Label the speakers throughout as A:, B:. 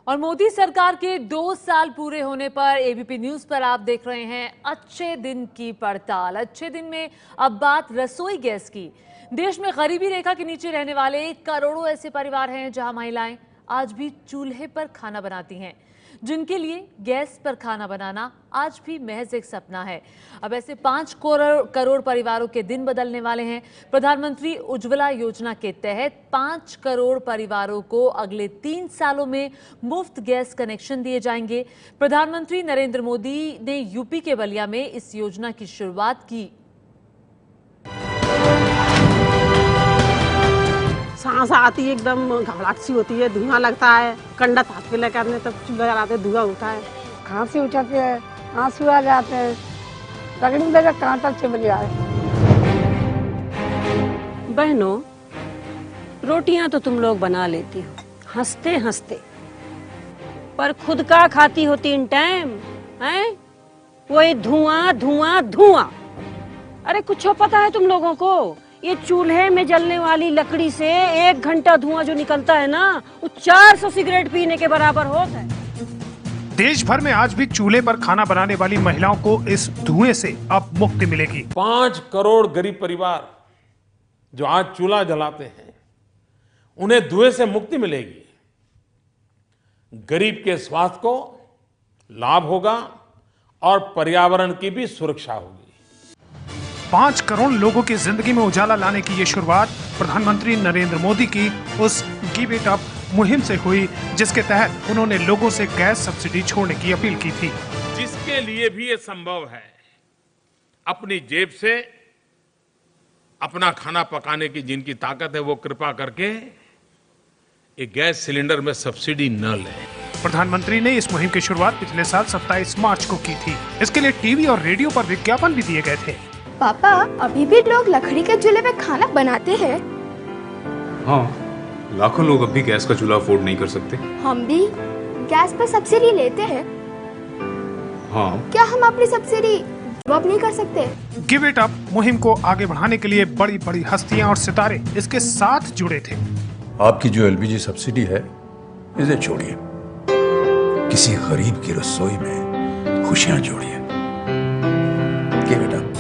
A: और मोदी सरकार के 2 साल पूरे होने पर एबीपी न्यूज पर आप देख रहे हैं अच्छे दिन की पड़ताल। अच्छे दिन में अब बात रसोई गैस की। देश में गरीबी रेखा के नीचे रहने वाले करोड़ों ऐसे परिवार हैं जहां महिलाएं आज भी चूल्हे पर खाना बनाती हैं, जिनके लिए गैस पर खाना बनाना आज भी महज एक सपना है। अब ऐसे 5 करोड़ परिवारों के दिन बदलने वाले हैं। प्रधानमंत्री उज्ज्वला योजना के तहत 5 करोड़ परिवारों को अगले 3 सालों में मुफ्त गैस कनेक्शन दिए जाएंगे। प्रधानमंत्री नरेंद्र मोदी ने यूपी के बलिया में इस योजना की शुरुआत की।
B: सांस आती है, एकदम घबराहट सी होती है, धुआं लगता है, कंडत हाथ पे लेकर आने तब चूल्हा जलाते धुआं उठा है,
C: खांसी उठाते हैं, आंसू आ जाते हैं, लगने लगा कांटा चिपक गया है।
D: बहनों, रोटियां तो तुम लोग बना लेती हो हंसते हंसते, पर खुद का खाती हो 3 टाइम हैं? वही धुआं धुआं धुआं। अरे कुछ पता है तुम लोगों को? ये चूल्हे में जलने वाली लकड़ी से 1 घंटा धुआं जो निकलता है ना, वो 400 सिगरेट पीने के बराबर होता है।
E: देश भर में आज भी चूल्हे पर खाना बनाने वाली महिलाओं को इस धुएं से अब मुक्ति मिलेगी।
F: 5 करोड़ गरीब परिवार जो आज चूल्हा जलाते हैं, उन्हें धुएं से मुक्ति मिलेगी। गरीब के स्वास्थ्य को लाभ होगा और पर्यावरण की भी सुरक्षा होगी।
E: 5 करोड़ लोगों की जिंदगी में उजाला लाने की ये शुरुआत प्रधानमंत्री नरेंद्र मोदी की उस गिव इट अप मुहिम से हुई, जिसके तहत उन्होंने लोगों से गैस सब्सिडी छोड़ने की अपील की थी।
F: जिसके लिए भी ये संभव है, अपनी जेब से अपना खाना पकाने की जिनकी ताकत है, वो कृपा करके ये गैस सिलेंडर में सब्सिडी न लें।
E: प्रधानमंत्री ने इस मुहिम की शुरुआत पिछले साल 27 मार्च को की थी। इसके लिए टीवी और रेडियो पर विज्ञापन भी दिए गए थे।
G: पापा, अभी भी लोग लकड़ी के चूल्हे पे खाना बनाते हैं?
H: हाँ, लाखों लोग अभी गैस का चूल्हा अफोर्ड नहीं कर सकते।
G: हम भी गैस पर सब्सिडी लेते हैं।
H: हाँ।
G: क्या हम अपनी सब्सिडी गिव नहीं कर सकते?
E: गिव इट अप मुहिम को आगे बढ़ाने के लिए बड़ी बड़ी हस्तियां और सितारे इसके साथ जुड़े थे।
I: आपकी जो एलपीजी सब्सिडी है, इसे छोड़िए, किसी गरीब की रसोई में खुशियां जोड़िए। Give it up.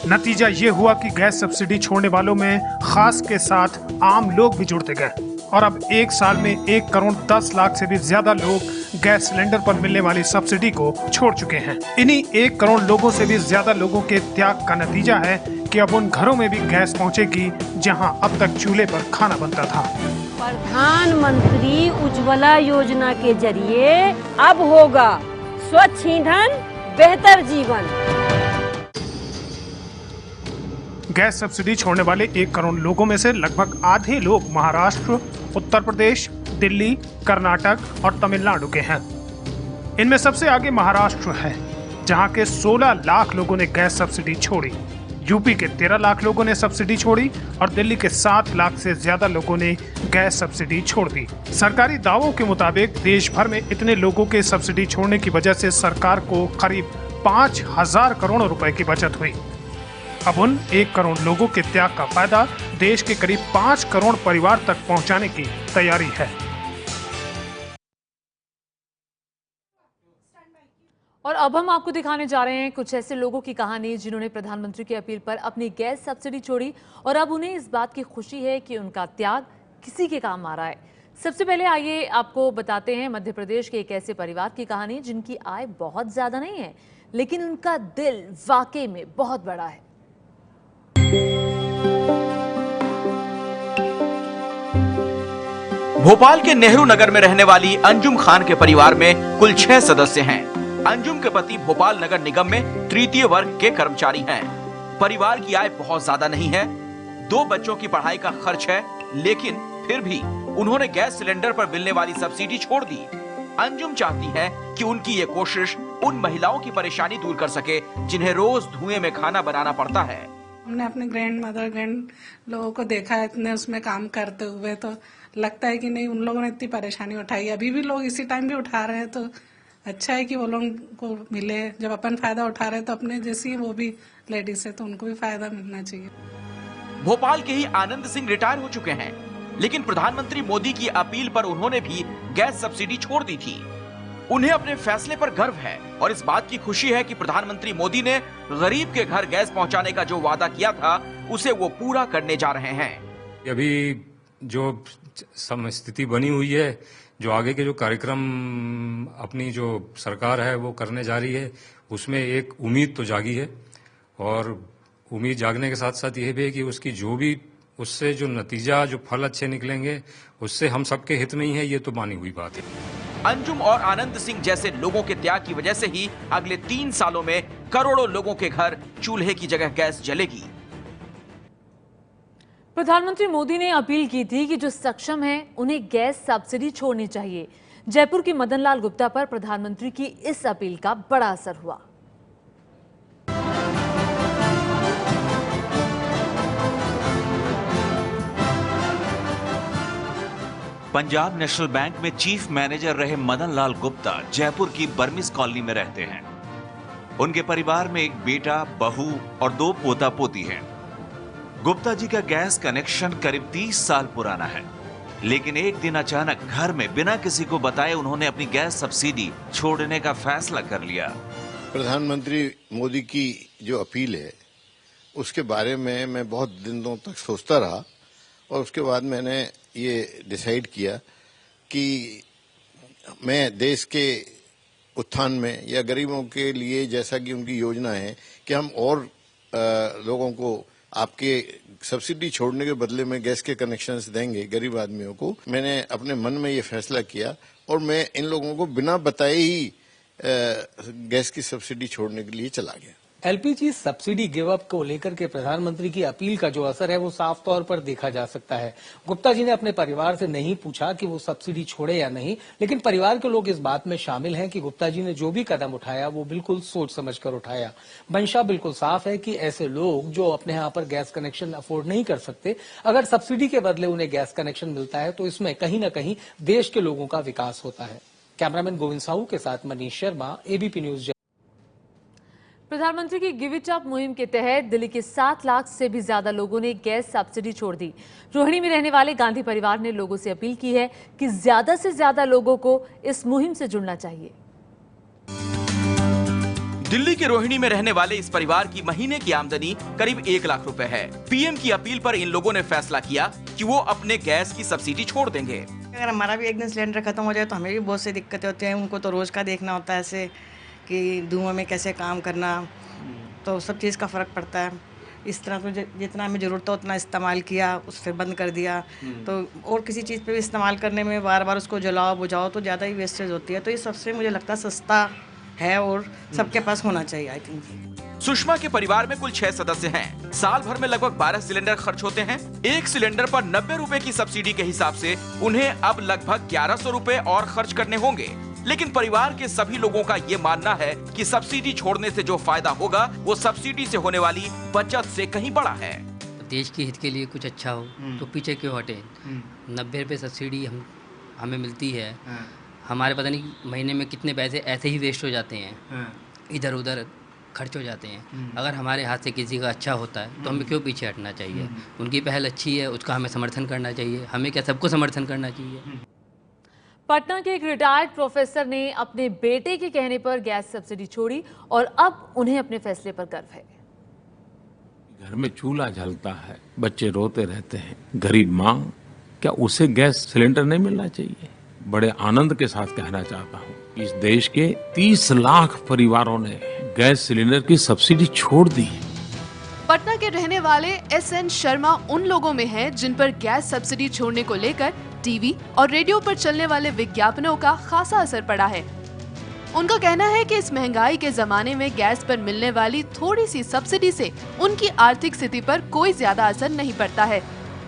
E: नतीजा ये हुआ कि गैस सब्सिडी छोड़ने वालों में खास के साथ आम लोग भी जुड़ते गए और अब 1 साल में 1 करोड़ 10 लाख से भी ज्यादा लोग गैस सिलेंडर पर मिलने वाली सब्सिडी को छोड़ चुके हैं। इन्हीं 1 करोड़ लोगों से भी ज्यादा लोगों के त्याग का नतीजा है कि अब उन घरों में भी गैस पहुंचेगी जहां अब तक चूल्हे पर खाना बनता था।
D: प्रधानमंत्री उज्ज्वला योजना के जरिए अब होगा स्वच्छ ईंधन, बेहतर जीवन।
E: गैस सब्सिडी छोड़ने वाले 1 करोड़ लोगों में से लगभग आधे लोग महाराष्ट्र, उत्तर प्रदेश, दिल्ली, कर्नाटक और तमिलनाडु के हैं। इनमें सबसे आगे महाराष्ट्र है, जहां के 16 लाख लोगों ने गैस सब्सिडी छोड़ी। यूपी के 13 लाख लोगों ने सब्सिडी छोड़ी और दिल्ली के 7 लाख से ज्यादा लोगों ने गैस सब्सिडी छोड़ दी। सरकारी दावों के मुताबिक देश भर में इतने लोगों के सब्सिडी छोड़ने की वजह से सरकार को करीब 5,000 करोड़ रुपए की बचत हुई। अब उन 1 करोड़ लोगों के त्याग का फायदा देश के करीब 5 करोड़ परिवार तक पहुंचाने की तैयारी है।
A: और अब हम आपको दिखाने जा रहे हैं कुछ ऐसे लोगों की कहानी जिन्होंने प्रधानमंत्री की अपील पर अपनी गैस सब्सिडी छोड़ी और अब उन्हें इस बात की खुशी है कि उनका त्याग किसी के काम आ रहा है। सबसे पहले आइए आपको बताते हैं मध्य प्रदेश के एक ऐसे परिवार की कहानी जिनकी आय बहुत ज्यादा नहीं है, लेकिन उनका दिल वाकई में बहुत बड़ा है।
J: भोपाल के नेहरू नगर में रहने वाली अंजुम खान के परिवार में कुल 6 सदस्य हैं। अंजुम के पति भोपाल नगर निगम में तृतीय वर्ग के कर्मचारी हैं। परिवार की आय बहुत ज्यादा नहीं है, 2 बच्चों की पढ़ाई का खर्च है, लेकिन फिर भी उन्होंने गैस सिलेंडर पर मिलने वाली सब्सिडी छोड़ दी। अंजुम चाहती है कि उनकी ये कोशिश उन महिलाओं की परेशानी दूर कर सके जिन्हें रोज धुएं में खाना बनाना पड़ता है।
B: हमने अपने ग्रैंड लोगों को देखा है इतने उसमें काम करते हुए, तो लगता है कि नहीं, उन लोगों ने इतनी परेशानी उठाई, अभी भी लोग इसी टाइम भी उठा रहे हैं, तो अच्छा है कि वो लोगों को मिले। जब अपन फायदा उठा रहे हैं तो अपने जैसी वो भी लेडीज है, तो उनको भी फायदा मिलना चाहिए।
J: भोपाल के ही आनंद सिंह रिटायर हो चुके हैं। लेकिन प्रधानमंत्री मोदी की अपील पर उन्होंने भी गैस सब्सिडी छोड़ दी थी। उन्हें अपने फैसले पर गर्व है और इस बात की खुशी है कि प्रधानमंत्री मोदी ने गरीब के घर गैस पहुंचाने का जो वादा किया था उसे वो पूरा करने जा रहे हैं।
H: अभी जो स्थिति बनी हुई है, जो आगे के जो कार्यक्रम अपनी जो सरकार है वो करने जा रही है, उसमें एक उम्मीद तो जागी है और उम्मीद जागने के साथ साथ यह भी है कि उसकी जो भी उससे जो नतीजा, जो फल अच्छे निकलेंगे, उससे हम सबके हित में ही है, ये तो मानी हुई बात है।
J: अंजुम और आनंद सिंह जैसे लोगों के त्याग की वजह से ही अगले 3 सालों में करोड़ों लोगों के घर चूल्हे की जगह गैस जलेगी।
A: प्रधानमंत्री मोदी ने अपील की थी कि जो सक्षम हैं उन्हें गैस सब्सिडी छोड़नी चाहिए। जयपुर के मदन लाल गुप्ता पर प्रधानमंत्री की इस अपील का बड़ा असर हुआ।
J: पंजाब नेशनल बैंक में चीफ मैनेजर रहे मदन लाल गुप्ता जयपुर की बर्मिस कॉलोनी में रहते हैं। उनके परिवार में एक बेटा, बहू और 2 पोता पोती हैं। गुप्ता जी का गैस कनेक्शन करीब 30 साल पुराना है, लेकिन एक दिन अचानक घर में बिना किसी को बताए उन्होंने अपनी गैस सब्सिडी छोड़ने का फैसला कर लिया।
K: प्रधानमंत्री मोदी की जो अपील है उसके बारे में मैं बहुत दिनों तक सोचता रहा और उसके बाद मैंने ये डिसाइड किया कि मैं देश के उत्थान में या गरीबों के लिए, जैसा कि उनकी योजना है कि हम और लोगों को आपके सब्सिडी छोड़ने के बदले में गैस के कनेक्शंस देंगे गरीब आदमियों को, मैंने अपने मन में ये फैसला किया और मैं इन लोगों को बिना बताए ही गैस की सब्सिडी छोड़ने के लिए चला गया।
L: एलपीजी सब्सिडी गिव अप को लेकर के प्रधानमंत्री की अपील का जो असर है वो साफ तौर पर देखा जा सकता है। गुप्ता जी ने अपने परिवार से नहीं पूछा कि वो सब्सिडी छोड़े या नहीं, लेकिन परिवार के लोग इस बात में शामिल हैं कि गुप्ता जी ने जो भी कदम उठाया वो बिल्कुल सोच समझकर उठाया। मंशा बिल्कुल साफ है कि ऐसे लोग जो अपने यहाँ पर गैस कनेक्शन अफोर्ड नहीं कर सकते, अगर सब्सिडी के बदले उन्हें गैस कनेक्शन मिलता है तो इसमें कहीं न कहीं देश के लोगों का विकास होता है। कैमरामैन गोविंद साहू के साथ मनीष शर्मा, एबीपी न्यूज।
A: प्रधानमंत्री की गिव इट अप मुहिम के तहत दिल्ली के 7 लाख से भी ज्यादा लोगों ने गैस सब्सिडी छोड़ दी। रोहिणी में रहने वाले गांधी परिवार ने लोगों से अपील की है कि ज्यादा से ज्यादा लोगों को इस मुहिम से जुड़ना चाहिए।
J: दिल्ली के रोहिणी में रहने वाले इस परिवार की महीने की आमदनी करीब 1 लाख रुपए है। पीएम की अपील पर इन लोगों ने फैसला किया कि वो अपने गैस की सब्सिडी छोड़ देंगे।
M: अगर हमारा भी एक दिन सिलेंडर खत्म हो जाए तो हमें भी बहुत सी दिक्कतें होती हैं। उनको तो रोज का देखना होता है, ऐसे कि धुआं में कैसे काम करना, तो सब चीज़ का फ़र्क पड़ता है। इस तरह तो जितना हमें ज़रूरत था उतना इस्तेमाल किया, उससे बंद कर दिया। तो और किसी चीज़ पे भी इस्तेमाल करने में बार बार उसको जलाओ बुझाओ तो ज़्यादा ही वेस्टेज होती है। तो ये सबसे मुझे लगता है सस्ता है और सबके पास होना चाहिए। आई थिंक
J: सुषमा के परिवार में कुल 6 सदस्य हैं। साल भर में लगभग 12 सिलेंडर खर्च होते हैं। एक सिलेंडर पर 90 रुपए की सब्सिडी के हिसाब से उन्हें अब लगभग 1100 रुपए और खर्च करने होंगे। लेकिन परिवार के सभी लोगों का ये मानना है कि सब्सिडी छोड़ने से जो फायदा होगा वो सब्सिडी से होने वाली बचत से कहीं बड़ा है।
N: देश के हित के लिए कुछ अच्छा हो तो पीछे क्यों हटे। 90 रुपए सब्सिडी हमें मिलती है। हमारे पता नहीं महीने में कितने पैसे ऐसे ही वेस्ट हो जाते हैं, इधर उधर खर्च हो जाते हैं। अगर हमारे हाथ से किसी का अच्छा होता है तो हमें क्यों पीछे हटना चाहिए। उनकी पहल अच्छी है, उसका हमें समर्थन करना चाहिए। हमें क्या, सबको समर्थन करना चाहिए।
A: पटना के एक रिटायर्ड प्रोफेसर ने अपने बेटे के कहने पर गैस सब्सिडी छोड़ी और अब उन्हें अपने फैसले पर गर्व है।
F: घर में चूल्हा जलता है, बच्चे रोते रहते हैं, गरीब माँ, क्या उसे गैस सिलेंडर नहीं मिलना चाहिए? बड़े आनंद के साथ कहना चाहता हूँ, इस देश के 30 लाख परिवारों ने गैस सिलेंडर की सब्सिडी छोड़ दी।
O: पटना के रहने वाले SN शर्मा उन लोगों में हैं जिन पर गैस सब्सिडी छोड़ने को लेकर टीवी और रेडियो पर चलने वाले विज्ञापनों का खासा असर पड़ा है। उनका कहना है कि इस महंगाई के जमाने में गैस पर मिलने वाली थोड़ी सी सब्सिडी से उनकी आर्थिक स्थिति पर कोई ज्यादा असर नहीं पड़ता है,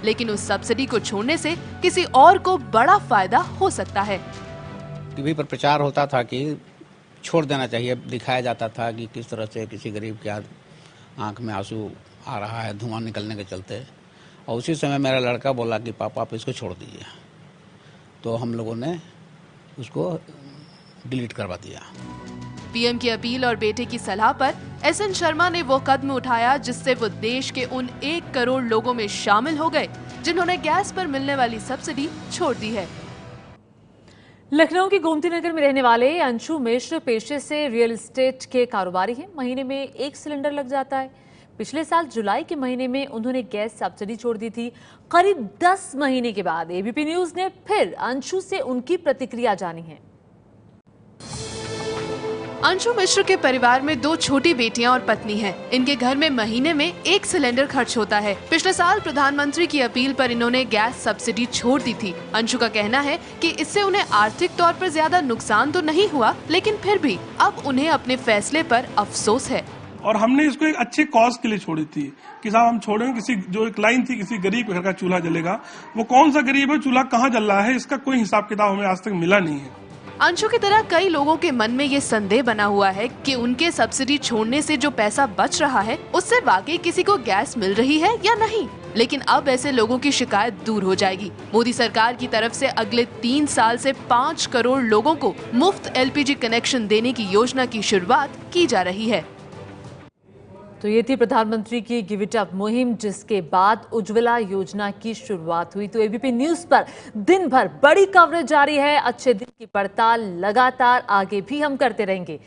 O: लेकिन उस सब्सिडी को छोड़ने से किसी और को बड़ा फायदा हो सकता है।
P: टीवी पर प्रचार होता था कि छोड़ देना चाहिए, दिखाया जाता था कि किस तरह से किसी गरीब के आंख में आंसू आ रहा है धुआं निकलने के चलते, और उसी समय मेरा लड़का बोला कि पापा आप इसको छोड़ दीजिए, तो हम लोगों ने उसको डिलीट करवा दिया।
O: पीएम की अपील और बेटे की सलाह पर एसएन शर्मा ने वो कदम उठाया जिससे वो देश के उन 1 करोड़ लोगों में शामिल हो गए जिन्होंने गैस पर मिलने वाली सब्सिडी छोड़ दी है।
A: लखनऊ के गोमती नगर में रहने वाले अंशु मिश्र पेशे से रियल एस्टेट के कारोबारी हैं। महीने में 1 सिलेंडर लग जाता है। पिछले साल जुलाई के महीने में उन्होंने गैस सब्सिडी छोड़ दी थी। करीब 10 महीने के बाद एबीपी न्यूज ने फिर अंशु से उनकी प्रतिक्रिया जानी है।
O: अंशु मिश्र के परिवार में 2 छोटी बेटियां और पत्नी है। इनके घर में महीने में 1 सिलेंडर खर्च होता है। पिछले साल प्रधानमंत्री की अपील पर इन्होंने गैस सब्सिडी छोड़ दी थी। अंशु का कहना है कि इससे उन्हें आर्थिक तौर पर ज्यादा नुकसान तो नहीं हुआ, लेकिन फिर भी अब उन्हें अपने फैसले पर अफसोस है।
Q: और हमने इसको एक अच्छे कॉज के लिए छोड़ी थी कि साहब हम छोड़ेंगे, किसी जो एक लाइन थी किसी गरीब के घर का चूल्हा जलेगा, वो कौन सा गरीब है, चूल्हा कहाँ जल रहा है, इसका कोई हिसाब किताब हमें आज तक मिला नहीं है।
O: अंशु की तरह कई लोगों के मन में ये संदेह बना हुआ है कि उनके सब्सिडी छोड़ने से जो पैसा बच रहा है उससे वाकई किसी को गैस मिल रही है या नहीं। लेकिन अब ऐसे लोगों की शिकायत दूर हो जाएगी। मोदी सरकार की तरफ से अगले 3 साल से 5 करोड़ लोगों को मुफ्त एलपीजी कनेक्शन देने की योजना की शुरुआत की जा रही है।
A: तो ये थी प्रधानमंत्री की गिव इट अप मुहिम, जिसके बाद उज्ज्वला योजना की शुरुआत हुई। तो एबीपी न्यूज पर दिन भर बड़ी कवरेज जारी है। अच्छे दिन की पड़ताल लगातार आगे भी हम करते रहेंगे।